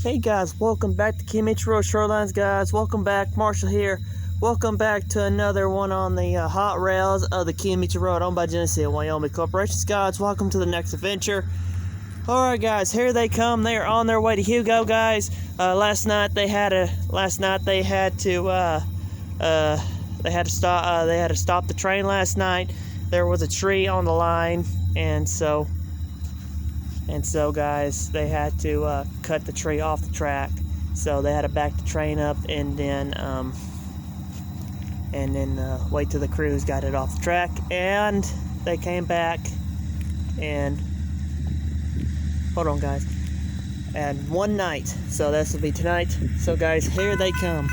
Hey guys, welcome back to Kiamichi Road Shorelines, guys. Welcome back, Marshall here. Welcome back to another one on the hot rails of the Kiamichi Road, owned by Genesee Wyoming Corporations. Guys, welcome to the next adventure. Alright guys, here they come. They are on their way to Hugo, guys. Last night they had to stop the train last night. There was a tree on the line, and so guys, they had to cut the tree off the track. So they had to back the train up and then wait till the crews got it off the track. And they came back and hold on, guys. And one night. So this will be tonight. So guys, here they come.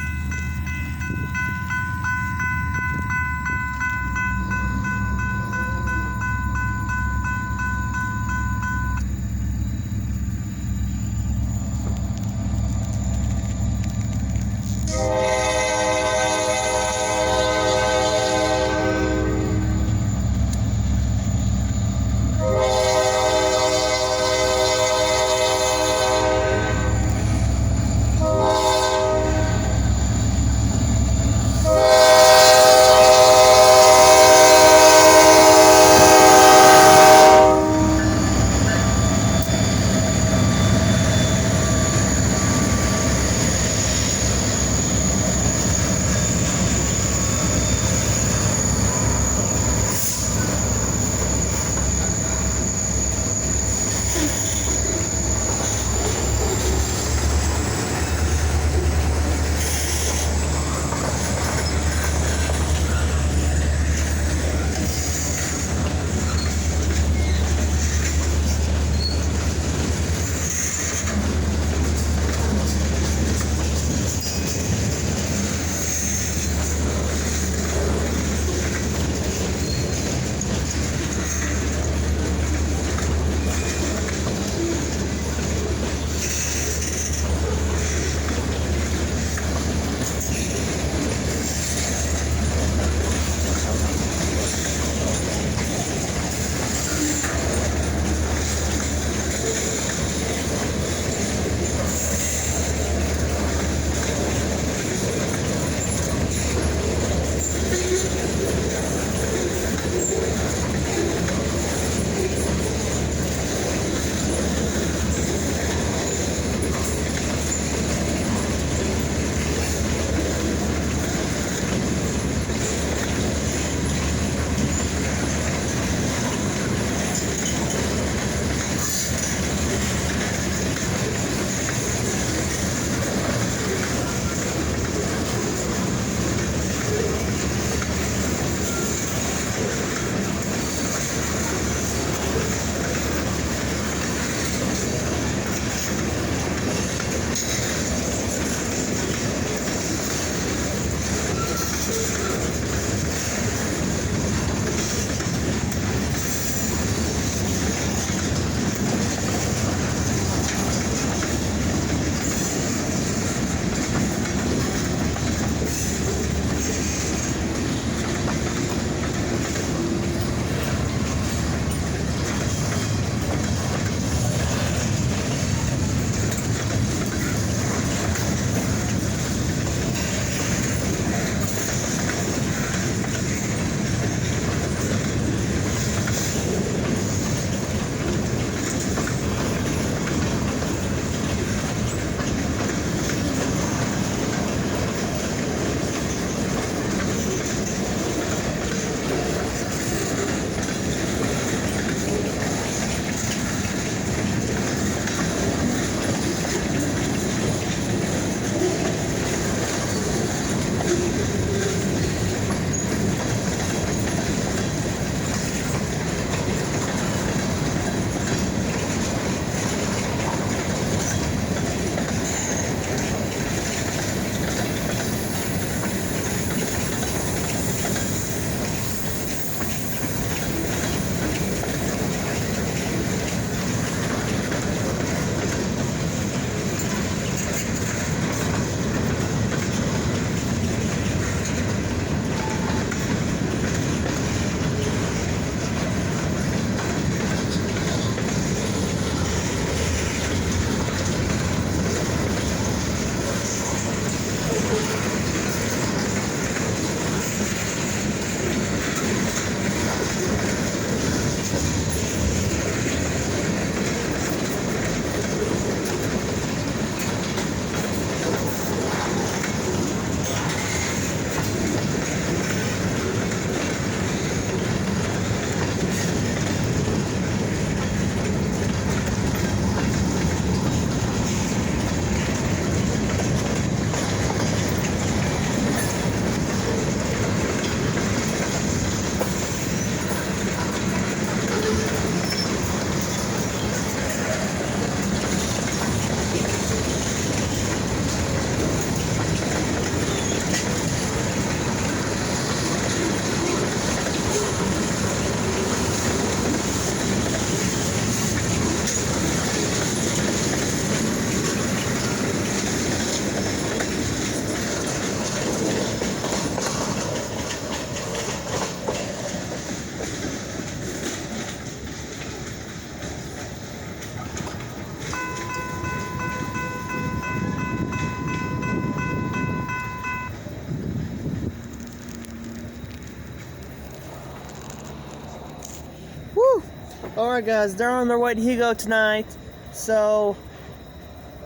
Alright guys, they're on their way to Hugo tonight. So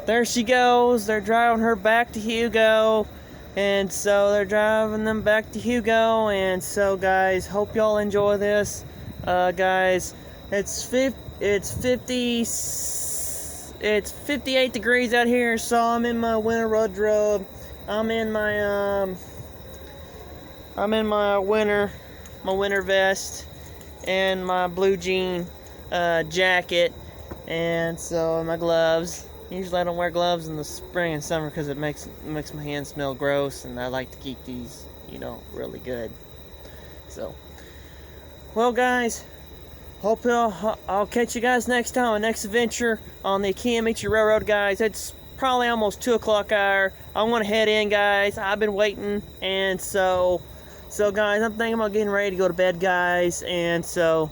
there she goes. They're driving her back to Hugo. And so they're driving them back to Hugo. And so guys, hope y'all enjoy this. Guys, it's 58 degrees out here, so I'm in my winter wardrobe. I'm in my winter vest and my blue jean jacket, and so my gloves. Usually I don't wear gloves in the spring and summer because it makes my hands smell gross, and I like to keep these, really good. So, well guys, hope I'll catch you guys next time, on next adventure on the Kiamichi Railroad, guys. It's probably almost 2 o'clock hour. I want to head in, guys. I've been waiting, and so guys, I'm thinking about getting ready to go to bed, guys. And so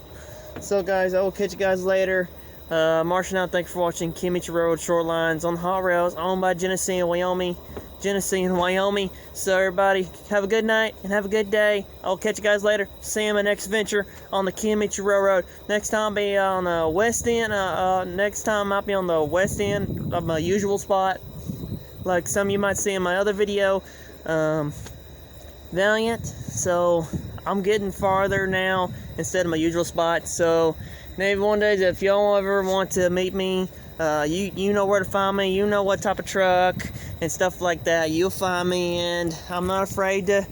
guys, I will catch you guys later. Marshall out. Thank you for watching Kiamichi Railroad Shorelines on the hot rails, owned by Genesee and Wyoming. So everybody, have a good night and have a good day. I'll catch you guys later. See you in my next venture on the Kiamichi Railroad. Next time I'll be on the west end. Next time I'll be on the west end of my usual spot, like some of you might see in my other video, Valiant. So I'm getting farther now instead of my usual spot. So maybe one day, if y'all ever want to meet me, you know where to find me. You know what type of truck and stuff like that. You'll find me, and I'm not afraid to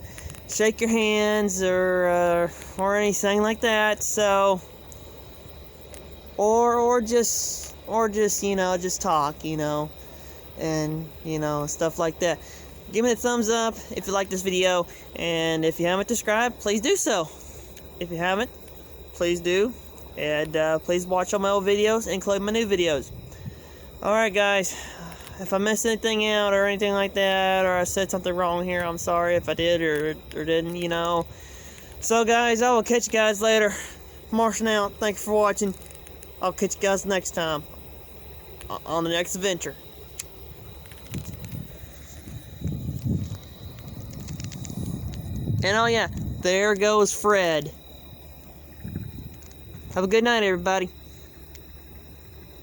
shake your hands or anything like that. So, or just just talk, and stuff like that. Give me a thumbs up if you like this video, and if you haven't subscribed, please do so. If you haven't, please do, and please watch all my old videos, including my new videos. Alright guys, if I missed anything out or anything like that, or I said something wrong here, I'm sorry if I did or didn't, So guys, I will catch you guys later. Marshall out. Thank you for watching. I'll catch you guys next time on the next adventure. And oh yeah, there goes Fred. Have a good night, everybody.